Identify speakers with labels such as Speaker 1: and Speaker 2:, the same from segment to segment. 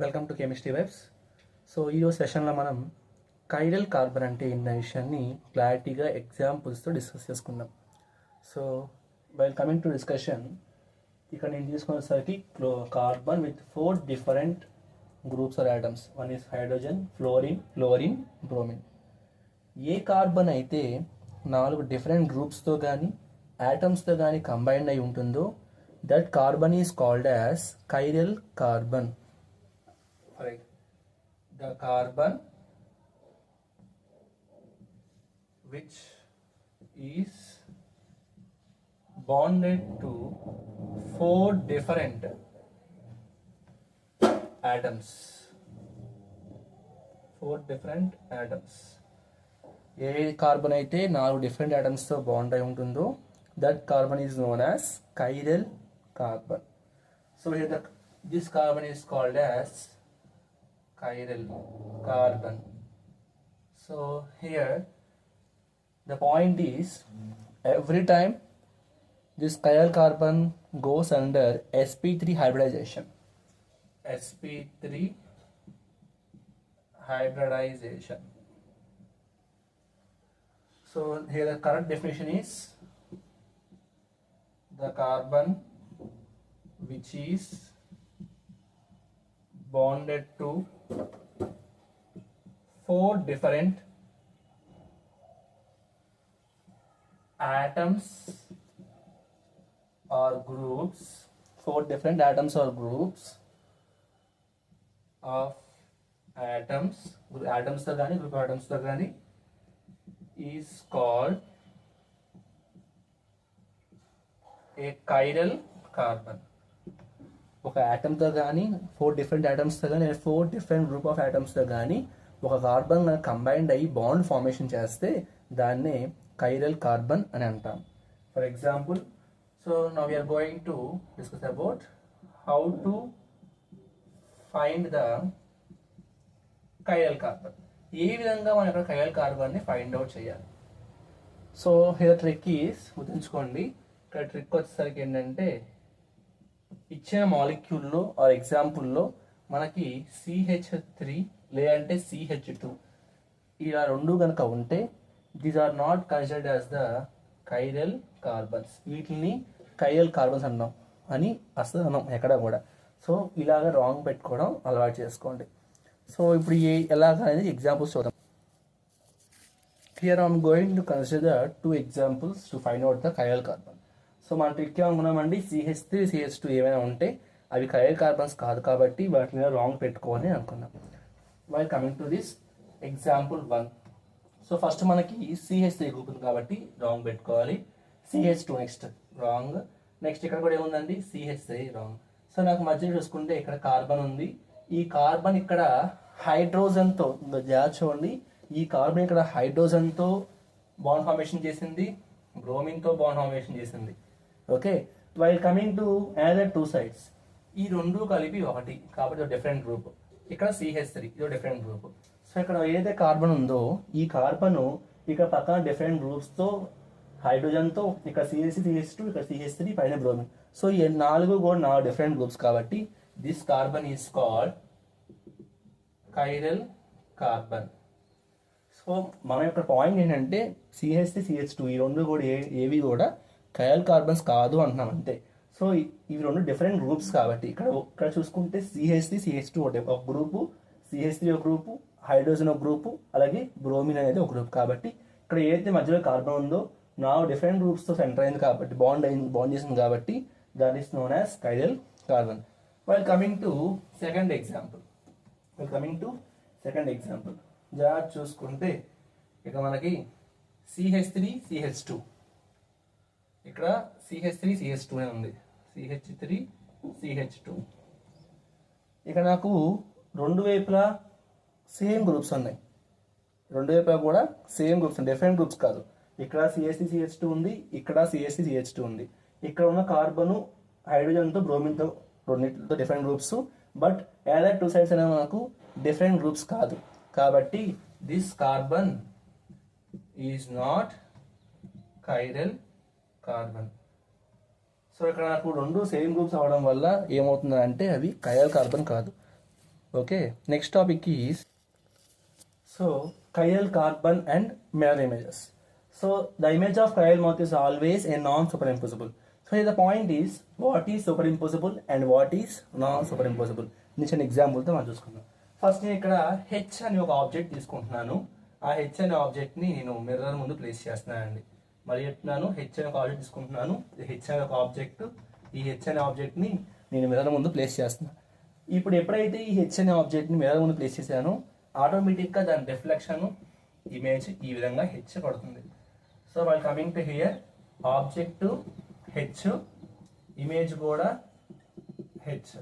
Speaker 1: Welcome to chemistry vibes. So ఈరోజు సెషన్లో మనం కైరల్ కార్బన్ అంటే ఏంటనే విషయాన్ని క్లారిటీగా ఎగ్జాంపుల్స్తో డిస్కస్ చేసుకుందాం. So while coming to discussion, ఇక్కడ నేను తీసుకునేసరికి carbon with 4 different groups or atoms. One is hydrogen, fluorine, bromine. ఏ కార్బన్ అయితే 4 డిఫరెంట్ గ్రూప్స్తో కానీ ఆటమ్స్తో కానీ కంబైన్డ్ అయి ఉంటుందో that carbon is called as chiral carbon. The carbon which is bonded to 4 different atoms. 4 different atoms. A carbon అయితే 4 different ఆటమ్స్తో bond అయి ఉంటుందో that carbon is known as chiral carbon. So here this carbon is called as chiral carbon. So here the point is, every time this chiral carbon goes under sp3 hybridization. sp3 hybridization. So here the correct definition is the carbon which is bonded to 4 different atoms or groups, 4 different atoms or groups of atoms తో కానీ group of atoms తో కానీ is called a chiral carbon. ఒక ఆటమ్తో కానీ 4 different ఆటమ్స్తో కానీ 4 different group of ఆటమ్స్తో కానీ ఒక కార్బన్ కంబైన్డ్ అయ్యి బాండ్ ఫార్మేషన్ చేస్తే దాన్నే కైరల్ కార్బన్ అని అంటాం. For example, so now we're going to discuss about how to find the chiral carbon. ఏ విధంగా మనం ఇక్కడ కైరల్ కార్బన్ని ఫైండ్ అవుట్ చేయాలి. సో హియర్ ట్రిక్ ఈస్, గుర్తుంచుకోండి, ఇక్కడ ట్రిక్ వచ్చేసరికి ఏంటంటే, ఇచ్చిన మాలిక్యూల్లో ఆర్ ఎగ్జాంపుల్లో మనకి CH3 లేదంటే CH2 ఇలా రెండు కనుక ఉంటే these are not considered as the chiral carbons. వీటిని కైరల్ కార్బన్స్ అన్నాం అని అసలు అన్నాం ఎక్కడ కూడా. సో ఇలాగ రాంగ్ పెట్టుకోవడం అలవాటు చేసుకోండి. సో ఇప్పుడు ఎలాగ అనేది ఎగ్జాంపుల్స్ చూద్దాం. Here I'm going to consider 2 examples to find out the chiral carbon. So మనం ట్రిక్ ఏమనుకున్నామండి, CH3 CH2 ఏమైనా ఉంటే అవి కైరల్ కార్బన్స్ కాదు కాబట్టి వాటి మీద రాంగ్ పెట్టుకోవాలి అనుకున్నాం. While coming to this example 1. So first మనకి CH3 గ్రూప్ ఉంది కాబట్టి రాంగ్ పెట్టుకోవాలి. CH2 next wrong. నెక్స్ట్ ఇక్కడ కూడా ఏముందండి, CH3 రాంగ్. సో నాకు మధ్య చూసుకుంటే ఇక్కడ కార్బన్ ఉంది. ఈ కార్బన్ ఇక్కడ హైడ్రోజన్తో చూడండి, ఈ కార్బన్ ఇక్కడ హైడ్రోజన్తో బాండ్ ఫార్మేషన్ చేసింది, బ్రోమిన్తో బాండ్ ఫార్మేషన్ చేసింది. Okay, while coming to another 2 sides, ఈ రెండు కలిపి ఒకటి కాబట్టి డిఫరెంట్ గ్రూప్. ఇక్కడ CH3 ఇది డిఫరెంట్ గ్రూప్. సో ఇక్కడ ఏదైతే కార్బన్ ఉందో ఈ కార్బన్ ఇక్కడ పక్కన డిఫరెంట్ గ్రూప్స్తో హైడ్రోజన్తో, ఇక్కడ CH2 ఇక్కడ CH3 పైన బ్రోమిన్. సో ఈ 4 కూడా 4 డిఫరెంట్ గ్రూప్స్ కాబట్టి this carbon is called chiral carbon. So మన యొక్క పాయింట్ ఏంటంటే CH3 CH2 ఈ రెండు కూడా ఏవి కూడా కైరల్ కార్బన్స్ కాదు అంటున్నాం అంతే. సో ఇవి రెండు డిఫరెంట్ గ్రూప్స్ కాబట్టి ఇక్కడ చూసుకుంటే CH3 CH2 ఒక గ్రూపు, CH3 ఒక గ్రూపు, హైడ్రోజన్ ఒక గ్రూపు, అలాగే బ్రోమిన్ అనేది ఒక గ్రూప్. కాబట్టి ఇక్కడ ఏదైతే మధ్యలో కార్బన్ ఉందో 4 డిఫరెంట్ గ్రూప్స్తో సెంటర్ అయింది కాబట్టి బాండ్ చేసింది కాబట్టి that is known as chiral carbon. While coming to second example జాగ్రత్త చూసుకుంటే ఇక మనకి CH3 CH2 ఇక్కడ CH3 CH2 ఉంది, CH3 CH2. ఇక్కడ నాకు రెండు వైపులా సేమ్ గ్రూప్స్ ఉన్నాయి, రెండు వైపులా కూడా సేమ్ గ్రూప్స్, డిఫరెంట్ గ్రూప్స్ కాదు. ఇక్కడ CH3 CH2 ఉంది, ఇక్కడ CH3 CH2 ఉంది. ఇక్కడ ఉన్న కార్బను హైడ్రోజన్తో బ్రోమిన్తో రెండింటితో డిఫరెంట్ గ్రూప్స్, బట్ ఏదైనా 2 సైడ్స్ అనేవి మనకు డిఫరెంట్ గ్రూప్స్ కాదు కాబట్టి this carbon is not chiral carbon. So ఇక్కడ నాకు రెండు సేమ్ గ్రూప్స్ అవడం వల్ల ఏమవుతుందంటే అవి కైరల్ కార్బన్ కాదు. Okay, next topic is so chiral carbon and mirror images. So the image of chiral mouth is always a non-superimposable. So here the point is what is superimposable and what is non-superimposable. నేను చిన్న ఎగ్జాంపుల్తో మనం చూసుకుందాం. First నేను ఇక్కడ H అనే ఒక object తీసుకుంటున్నాను. ఆ హెచ్ అనే ఆబ్జెక్ట్ని నేను మిర్రర్ ముందు ప్లేస్ చేస్తున్నానండి. మరి చెప్తున్నాను, హెచ్ అనే ఒక ఆబ్జెక్ట్ తీసుకుంటున్నాను. హెచ్ అనే ఒక ఆబ్జెక్ట్, ఈ హెచ్ అనే ఆబ్జెక్ట్ని నేను మిర్రర్ ముందు ప్లేస్ చేస్తున్నాను. ఇప్పుడు ఎప్పుడైతే ఈ హెచ్ అనే ఆబ్జెక్ట్ని మిర్రర్ ముందు ప్లేస్ చేశానో ఆటోమేటిక్గా దాని రిఫ్లెక్షన్ ఇమేజ్ ఈ విధంగా హెచ్ పడుతుంది. So why coming to here object H, image కూడా హెచ్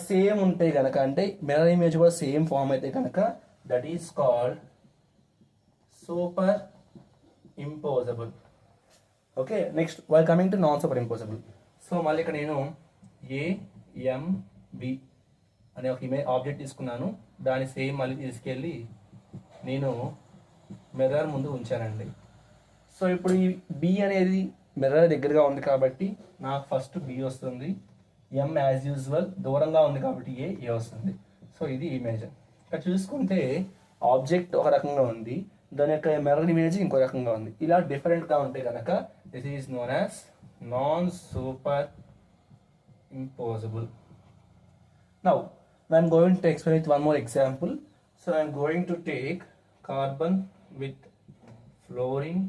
Speaker 1: సేమ్ ఉంటే కనుక, అంటే మిర్రర్ ఇమేజ్ కూడా సేమ్ ఫామ్ అయితే కనుక that is called superimposable. Okay, next why coming to non superimposable. So మళ్ళీ ఇక్కడ నేను ఏఎంబి అనే ఒక ఇమేజ్ ఆబ్జెక్ట్ తీసుకున్నాను. దాని సేమ్ మళ్ళీ తీసుకెళ్ళి నేను మిర్రర్ ముందు ఉంచానండి. సో ఇప్పుడు ఈ బి అనేది మిర్రర్ దగ్గరగా ఉంది కాబట్టి నాకు ఫస్ట్ బి వస్తుంది. ఎం యాజ్ యూజువల్ దూరంగా ఉంది కాబట్టి ఏ వస్తుంది. సో ఇది ఇమేజ్. ఇక్కడ చూసుకుంటే ఆబ్జెక్ట్ ఒక రకంగా ఉంది, దాని యొక్క మిర్రర్ ఇమేజ్ ఇంకో రకంగా ఉంది. ఇలా డిఫరెంట్గా ఉంటే కనుక this is known as non super impossible. Now I am going to explain with one more example. So I am going to take carbon with fluorine,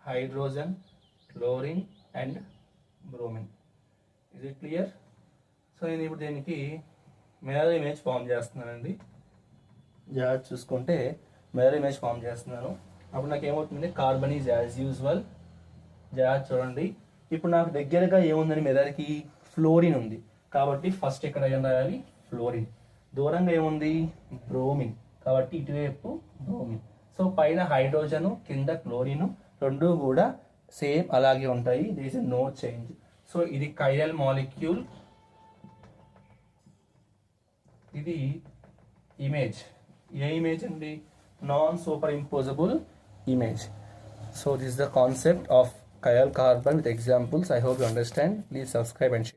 Speaker 1: hydrogen, chlorine and bromine. Is it clear? So నేను ఇప్పుడు దీనికి mirror image form చేస్తున్నానండి. జాగ్రత్త చూసుకుంటే mirror image form చేస్తున్నాను. అప్పుడు నాకు ఏమవుతుంది, కార్బన్ ఈజ్ యాజ్ యూజువల్. జాగ్రత్త చూడండి, ఇప్పుడు నాకు దగ్గరగా ఏముందని మిర్రర్కి ఫ్లోరిన్ ఉంది కాబట్టి ఫస్ట్ ఇక్కడ ఏం రాయాలి, ఫ్లోరిన్. దూరంగా ఏముంది, బ్రోమిన్, కాబట్టి ఇటువైపు బ్రోమిన్. సో పైన హైడ్రోజన్, కింద క్లోరిన్, రెండు కూడా సేమ్ అలాగే ఉంటాయి. There is no change. So ఇది కైరల్ మాలిక్యూల్, ఇది ఇమేజ్. ఏ ఇమేజ్ అండి, non superimposable image. So this is the concept of chiral carbon with examples. I hope you understand. Please subscribe and share.